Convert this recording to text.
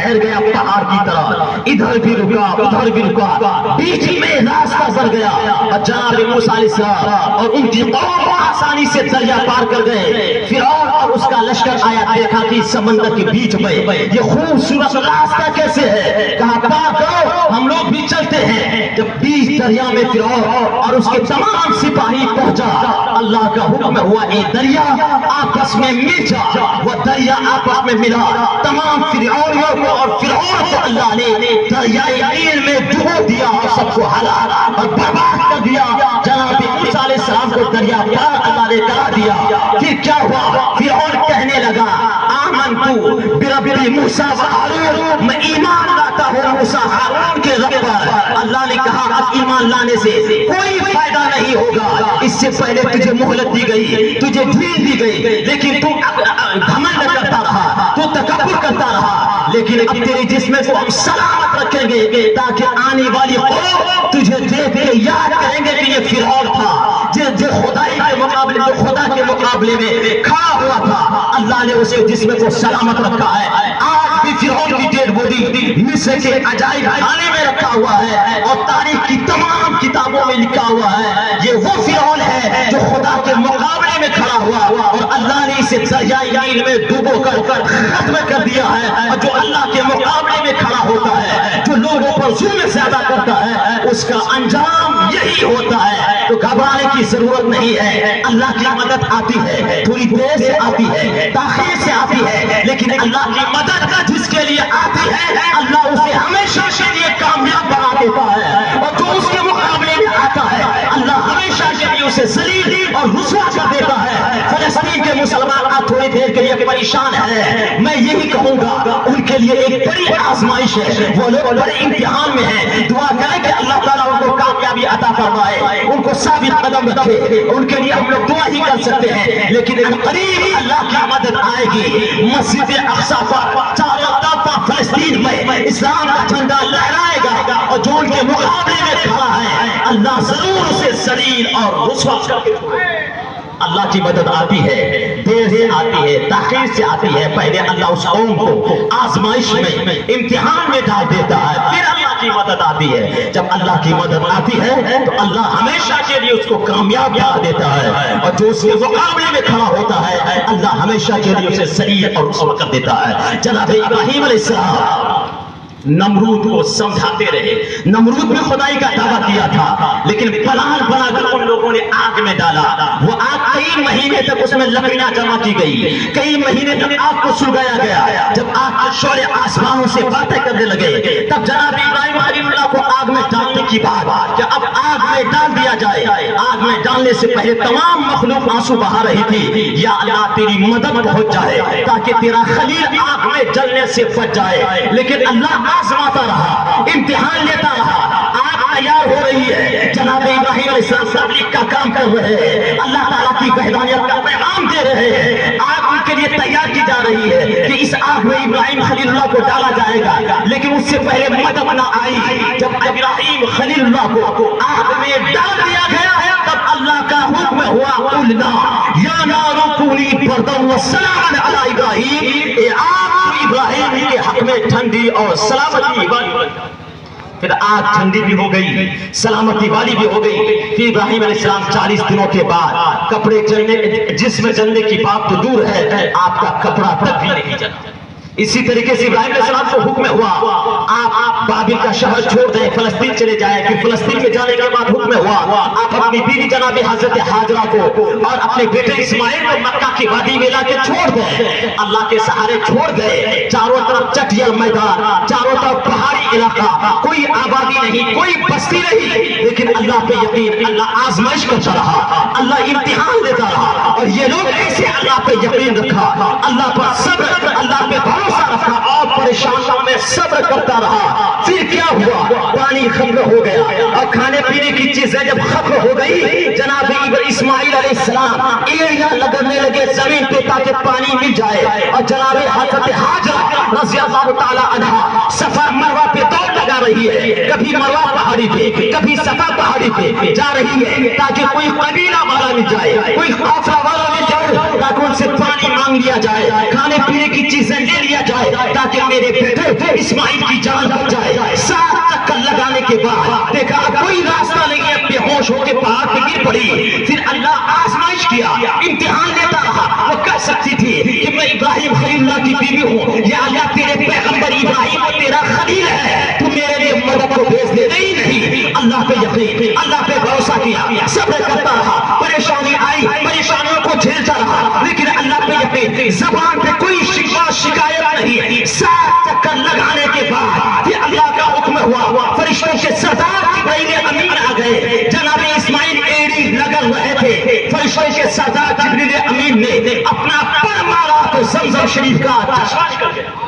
ٹھہر گیا پہاڑ کی طرح، ادھر بھی رکا ادھر بھی رکا، بیچ میں راستہ بن گیا اور جناب موسیٰ علیہ السلام اور ان کی قوم آسانی سے دریا پار کر گئے۔ فرعون اور اس کا لشکر آیا، دیکھا کہ سمندر کے بیچ میں یہ خوبصورت راستہ کیسے ہے، کہا پار کرو ہم لوگ بھی چلتے ہیں۔ جب بیچ دریا میں فرعون اور اس کے تمام سپاہی پہنچا، اللہ کا حکم ہوا اے دریا آپس میں مل جا۔ وہ دریا آپس میں ملا، تمام فرعونیوں کو اور فرعون کو اللہ نے دریائے نیل میں ڈبو دیا اور سب کو ہلاک اور برباد کر دیا۔ جناب موسیٰ علیہ السلام کو دریا پار اللہ نے کرا دیا۔ پھر کیا ہوا، فرعون کہنے لگا آمنتو برب موسیٰ و ہارون، میں ایمان لاتا ہوں موسیٰ ہارون کے رب پر۔ اللہ نے کہا اب ایمان لانے سے کوئی فائدہ نہیں ہوگا، اس سے پہلے تجھے مہلت دی گئی، تجھے ڈھیل دی گئی، لیکن تو گھمنڈ کرتا رہا، تو تکبر کرتا رہا، لیکن اب تیرے جسم کو ہم سلامت رکھیں گے تاکہ آنے والی قوم تجھے دیکھ کے یاد کریں گے کہ یہ فرعون تھا جو خدائی کے مقابلے جو خدا کے مقابلے میں کھڑا ہوا تھا۔ اللہ نے اس کے جسم کو سلامت رکھا ہے۔ آج بھی فرعون کی ڈیڈ باڈی مصر کے عجائب خانے میں رکھا ہوا ہے اور تاریخ کی تمام کتابوں میں لکھا ہوا ہے یہ وہ فرعون ہے جو خدا کے مقابلے میں کھڑا ہوا اور اللہ نے اسے دریائے نیل میں ڈوبو کر ختم کر دیا ہے۔ اور جو اللہ کے مقابلے میں کھڑا ہوتا ہے، جو لوگوں پر ظلم زیادہ کرتا ہے، اس کا انجام یہی ہوتا ہے۔ تو گھبرانے کی ضرورت نہیں ہے، اللہ کی مدد آتی ہے، تھوڑی دیر سے آتی ہے، تاخیر سے آتی ہے، لیکن اللہ کی مدد جس کے لیے آتی ہے اللہ اسے ہمیشہ کے لیے کامیاب بنا دیتا ہے، اور جو اس کے مقابلے میں آتا ہے اللہ ہمیشہ کے لیے اسے ذلیل اور رسوا کر دیتا ہے۔ فلسطین کے مسلمان آج تھوڑی دیر کے لیے پریشان ہیں، میں یہی کہوں گا ان کے لیے ایک بڑی آزمائش ہے، وہ لوگ بڑے امتحان میں ہیں، دعا کریں کہ اللہ تعالیٰ ان کو کامیابی عطا فرمائے، ان کو ثابت قدم رکھے، ان کے لیے ہم لوگ دعا ہی کر سکتے ہیں، لیکن ان قریب اللہ کی مدد آئے گی۔ مسجد اقصیٰ پر چاروں طرف فلسطین میں اسلام کا جھنڈا لہرائے گا، اور جو ان کے مقابلے میں کھڑا ہے اللہ ضرور اسے ذلیل اور رسوا کر کے چھوڑے۔ اللہ کی مدد آتی ہے، دیر سے آتی ہے، تاخیر سے آتی ہے، پہلے اللہ اس قوم کو آزمائش میں امتحان میں ڈال دیتا ہے، پھر اللہ کی مدد آتی ہے۔ جب اللہ کی مدد آتی ہے تو اللہ ہمیشہ کے لیے اس کو کامیاب بنا دیتا ہے، اور جو اس کے مقابلے میں کھڑا ہوتا ہے اللہ ہمیشہ کے لیے اسے ذلیل اور رسوا کر دیتا ہے۔ جناب ابراہیم علیہ السلام نمرود کو سمجھاتے رہے، نمرود بھی خدائی کا دعویٰ کیا تھا، لیکن پلان بنا کر ان لوگوں نے آگ میں ڈالا، وہ آگ کئی مہینے تک اس میں لکڑیاں جمع کی گئی، کئی مہینے تک آگ کو سلگایا گیا۔ جب آگ کے شعلے آسمانوں سے باتیں کرنے لگے تب جناب ابراہیم علیہ اللہ کو آگ میں ڈالنے کی بات کہ اب آگ میں ڈال دیا جائے۔ آگ میں ڈالنے سے پہلے تمام مخلوق آنسو بہا رہی تھی، یا اللہ تیری مدد پہنچ جائے تاکہ تیرا خلیل آگ میں جلنے سے بچ جائے، لیکن اللہ آزماتا رہا، امتحان لیتا رہا۔ آگ تیار ہو رہی ہے، جناب ابراہیم علیہ السلام تبلیغ کا کام کر رہے ہیں، اللہ تعالیٰ کی وحدانیت کا پیغام دے رہے ہیں، آگ ان کے لیے تیار کی جا رہی ہے کہ اس آگ میں ابراہیم خلیل اللہ کو ڈالا جائے گا، لیکن اس سے پہلے مدد نہ آئی۔ جب ابراہیم خلیل اللہ کو آگ میں ڈال دیا گیا تب اللہ کا حکم ہوا قلنا یا نار کونی بردا وسلاما علی ابراہیم، اے آگ ابراہیم کے حق میں ٹھنڈی اور سلامتی والی بن جائے۔ پھر آگ ٹھنڈی بھی ہو گئی، سلامتی والی بھی ہو گئی۔ پھر ابراہیم علیہ السلام 40 دنوں کے بعد کپڑے جلنے، جسم جلنے کی بات تو دور ہے، آپ کا کپڑا تک بھی نہیں جلا۔ اسی طریقے سے ابراہیم علیہ السلام کو حکم ہوا آپ بابل کا شہر چھوڑ دیں، فلسطین چلے جائیں۔ پھر فلسطین میں جانے کے بعد حکم ہوا آپ اپنی بیوی جناب حضرت ہاجرہ کو اور اپنے بیٹے اسماعیل کو مکہ کی وادی میں لا کے چھوڑ دیں۔ اللہ کے سہارے چھوڑ گئے، چاروں طرف چٹیل میدان، چاروں طرف پہاڑی علاقہ، کوئی آبادی نہیں، کوئی بستی نہیں، لیکن اللہ پہ یقین، اللہ آزمائش کرتا رہا، اللہ امتحان دیتا رہا، اور یہ لوگ ایسے اللہ پہ یقین رکھا، اللہ پر صبر، اللہ پہ بھروسہ رکھا اور پریشانیوں میں صبر کرتا رہا۔ پھر کیا ہوا، پانی ختم ہو گیا اور کھانے پینے کی چیزیں جب ختم ہو گئی، جناب اسماعیل علیہ السلام ایڑیاں لگنے لگے زمین پہ تاکہ پانی مل جائے، اور جناب حضرت ہاجرہ رضی اللہ تعالی عنہا صفا مروہ پہ دوڑ لگا رہی ہے، کبھی مروہ پہاڑی پہ کبھی صفا پہاڑی پہ جا رہی ہے تاکہ کوئی قبیلہ والا مل جائے، کوئی قافلہ والا مل جائے تاکہ ان سے پانی مانگ لیا جائے, کھانے پینے کی چیزیں لے لیا جائے, تاکہ میرے بیٹے اسماعیل کی جان بچ جائے. 7 چکر لگانے کے بعد دیکھا کوئی راستہ نہیں ہے, بے ہوش ہو کے پہاڑ پہ گر پڑی. پھر اللہ آزمائش کیا, امتحان لیتا رہا. وہ کہہ سکتی تھی کہ میں ابراہیم خلیل اللہ کی بیوی ہوں, یا اللہ تیرے پیغمبر ابراہیم وہ تیرا خلیل ہے, تو میرے لیے مدد کو بھیج دے. نہیں, اللہ پہ یقین, اللہ پہ بھروسہ کیا, صبر کرتا رہا. پریشانی آئی, پریشانیوں کو جھیلتا رہا, لیکن اللہ پہ یقین, زبان پہ کوئی شکوہ شکایت نہیں. 7 چکر لگانے کے بعد پھر اللہ کا حکم ہوا, فرشتوں کے سردار جبرائیل امین آ گئے. جناب اسماعیل ایڑی لگل رہے تھے, فرشتوں کے سردار جبرائیل امین نے اپنا پر مارا تو زمزم شریف کا چشمہ کر گیا.